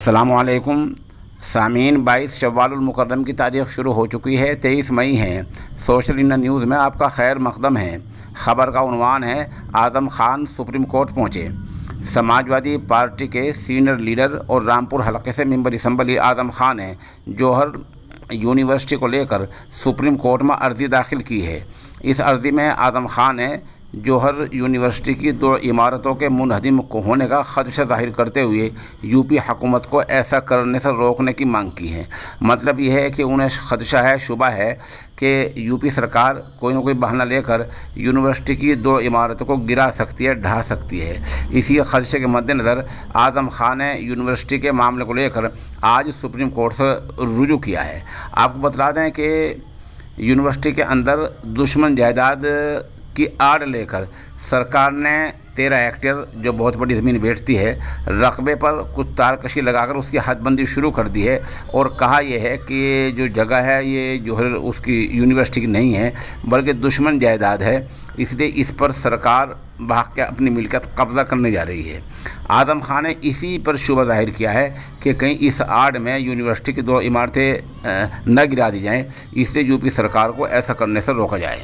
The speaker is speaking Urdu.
السلام علیکم سامعین، 22 شوال المکرم کی تاریخ شروع ہو چکی ہے، 23 مئی ہے۔ سوشل انڈیا نیوز میں آپ کا خیر مقدم ہے۔ خبر کا عنوان ہے اعظم خان سپریم کورٹ پہنچے۔ سماجوادی پارٹی کے سینئر لیڈر اور رامپور حلقے سے ممبر اسمبلی اعظم خان نے جوہر یونیورسٹی کو لے کر سپریم کورٹ میں عرضی داخل کی ہے۔ اس عرضی میں اعظم خان نے جوہر یونیورسٹی کی 2 عمارتوں کے منہدم ہونے کا خدشہ ظاہر کرتے ہوئے یو پی حکومت کو ایسا کرنے سے روکنے کی مانگ کی ہے۔ مطلب یہ ہے کہ انہیں خدشہ ہے، شبہ ہے کہ یو پی سرکار کوئی نہ کوئی بہانہ لے کر یونیورسٹی کی 2 عمارتوں کو گرا سکتی ہے، ڈھا سکتی ہے۔ اسی خدشے کے مد نظر اعظم خان نے یونیورسٹی کے معاملے کو لے کر آج سپریم کورٹ سے رجوع کیا ہے۔ آپ کو بتلا دیں کہ یونیورسٹی کے اندر دشمن جائیداد کی آڑ لے کر سرکار نے 13 ہیکٹر جو بہت بڑی زمین بیچتی ہے، رقبے پر کچھ تارکشی لگا کر اس کی حد بندی شروع کر دی ہے اور کہا یہ ہے کہ یہ جو جگہ ہے یہ جو ہے اس کی یونیورسٹی کی نہیں ہے بلکہ دشمن جائیداد ہے، اس لیے اس پر سرکار بھاگ کے اپنی ملکیت قبضہ کرنے جا رہی ہے۔ اعظم خان نے اسی پر شبہ ظاہر کیا ہے کہ کہیں اس آڑ میں یونیورسٹی کی 2 عمارتیں نہ گرا دی جائیں، اس لیے یو پی سرکار کو ایسا کرنے سے روکا جائے۔